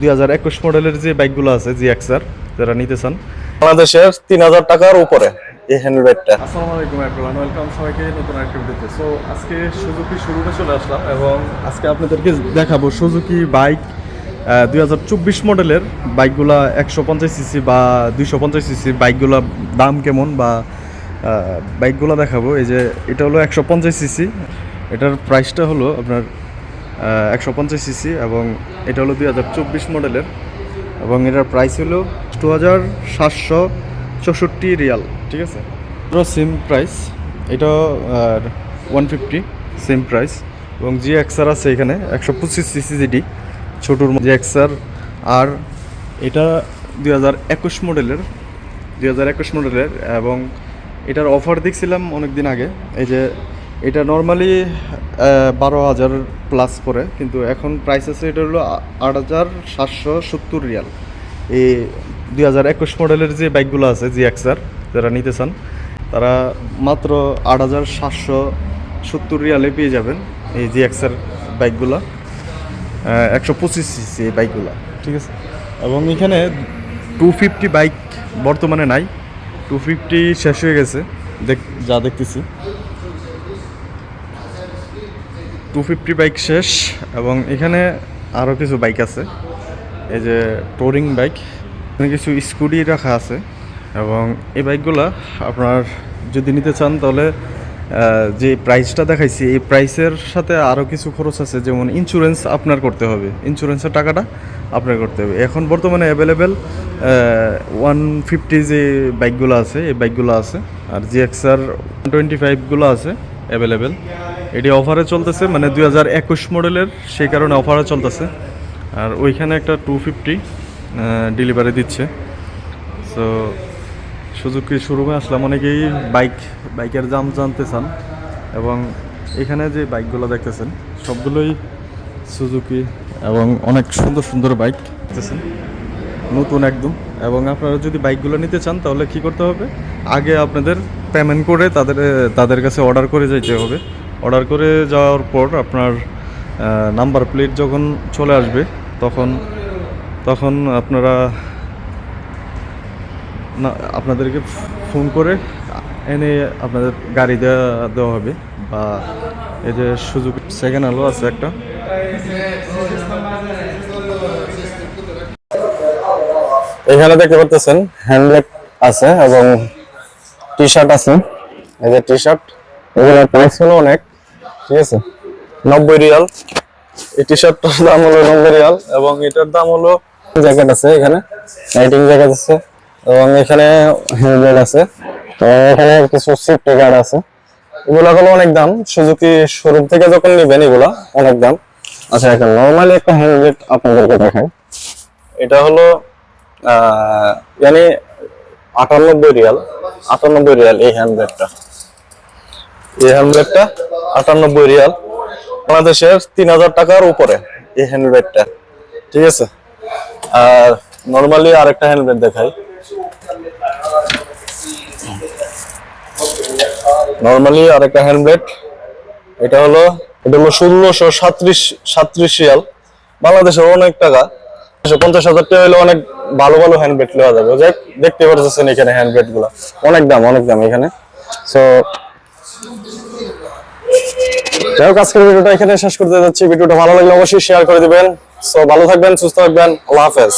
2021 মডেলের যে বাইকগুলো আছে GX-R যারা নিতে চান বাংলাদেশের 3000 টাকার উপরে এই হ্যান্ডব্যাগটা। আসসালামু আলাইকুম এভরিওয়ান, ওয়েলকাম সবাইকে নতুন একটা ভিডিওতে। সো আজকে সুজুকি শোরুমে চলে আসলাম এবং আজকে আপনাদেরকে দেখাবো সুজুকি বাইক 2024 মডেলের বাইকগুলা 150 সিসি বা 250 সিসির বাইকগুলা দাম কেমন বা বাইকগুলো দেখাবো। এই যে এটা হলো 150 সিসি, এটার প্রাইসটা হলো আপনার 150 সিসি এবং এটা হলো 2024 মডেলের এবং এটার প্রাইস হলো 2764 রিয়াল, ঠিক আছে। সেম প্রাইস, এটা 150 সেম প্রাইস এবং GX-R আছে এখানে 125 সিসি যেটি ছোটোর GX-R। আর এটা 2021 মডেলের এবং এটার অফার দেখছিলাম অনেক দিন আগে। এই যে এটা নর্মালি 12,000 প্লাস পরে, কিন্তু এখন প্রাইস আছে এটা হলো 8,770 রিয়াল। এই 2021 মডেলের যে বাইকগুলো আছে GX-R যারা নিতে চান তারা মাত্র 8,770 রিয়ালে পেয়ে যাবেন এই GX-R বাইকগুলো, 125 সিসি এই বাইকগুলো, ঠিক আছে। এবং এখানে 250 বাইক বর্তমানে নাই, 250 শেষ হয়ে গেছে যা দেখতেছি। 250 বাইক শেষ এবং এখানে আরও কিছু বাইক আছে, এই যে টুরিং বাইক, কিছু স্কুটি রাখা আছে। এবং এই বাইকগুলো আপনার যদি নিতে চান তাহলে যে প্রাইসটা দেখাইছি এই প্রাইসের সাথে আরও কিছু খরচ আছে, যেমন ইন্স্যুরেন্স আপনার করতে হবে, ইন্স্যুরেন্সের টাকাটা আপনার করতে হবে। এখন বর্তমানে অ্যাভেলেবেল 150 যে বাইকগুলো আছে এই বাইকগুলো আছে, আর GX-R 125গুলো আছে অ্যাভেলেবেল। এটি অফারে চলতেছে, মানে 2021 মডেলের, সেই কারণে অফারে চলতেছে। আর ওইখানে একটা 250 ডেলিভারি দিচ্ছে। সো সুজুকি শোরুমে আসলাম, অনেকেই বাইকের দাম জানতে চান এবং এখানে যে বাইকগুলো দেখতেছেন সবগুলোই সুজুকি এবং অনেক সুন্দর সুন্দর বাইক দেখতেছেন, নতুন একদম। এবং আপনারা যদি বাইকগুলো নিতে চান তাহলে কী করতে হবে, আগে আপনাদের পেমেন্ট করে তাদের কাছে অর্ডার করে যেতে হবে। অর্ডার করে যাওয়ার পর আপনার নাম্বার প্লেট যখন চলে আসবে তখন আপনাদেরকে ফোন করে এনে আপনাদের গাড়ি দেওয়া হবে। বা এই যে সুজুকি সেকেন্ড হ্যান্ডও আছে একটা। এখানে দেখতে পাচ্ছেন হ্যান্ডব্যাগ আছে এবং টি শার্ট আছে। এই যে টি শার্ট, এগুলোর প্রাইস হলো অনেক, ঠিক আছে, 90 রিয়াল। এই টি শার্টটার দাম হলো 90 রিয়াল এবং এটার দাম হলো, জ্যাকেট আছে এখানে, রাইডিং জ্যাকেট আছে এবং এখানে হ্যান্ডব্যাগ আছে। তো এখানে কিছু সেফটি গার্ড আছে। এগুলো হলো অনেক দাম, সুজুকি শোরুম থেকে যখন নেবেন এগুলো অনেক দাম। আচ্ছা, এখন নর্মালি একটা হ্যান্ডব্যাগ আপনাদেরকে দেখাই। এটা হলো মানে 98 রিয়াল এই হ্যান্ডব্যাগটা 98 রিয়াল, বাংলাদেশের 3000 টাকার উপরে এই হ্যান্ডব্যাগটা, ঠিক আছে। আর নর্মালি আরেকটা হ্যান্ডব্যাগ দেখাই। এটা হলো 1637 রিয়াল, বাংলাদেশের অনেক টাকা। 50,000 টাকা হলে অনেক ভালো ভালো হ্যান্ডব্যাগ নেওয়া যাবে। দেখতে পাচ্ছেন এখানে হ্যান্ডব্যাগ গুলা অনেক দাম এখানে। সো যাই হোক, আজকের ভিডিওটা এখানে শেষ করতে যাচ্ছি। ভিডিওটা ভালো লাগলে অবশ্যই শেয়ার করে দিবেন। সো ভালো থাকবেন, সুস্থ থাকবেন, আল্লাহ হাফেজ।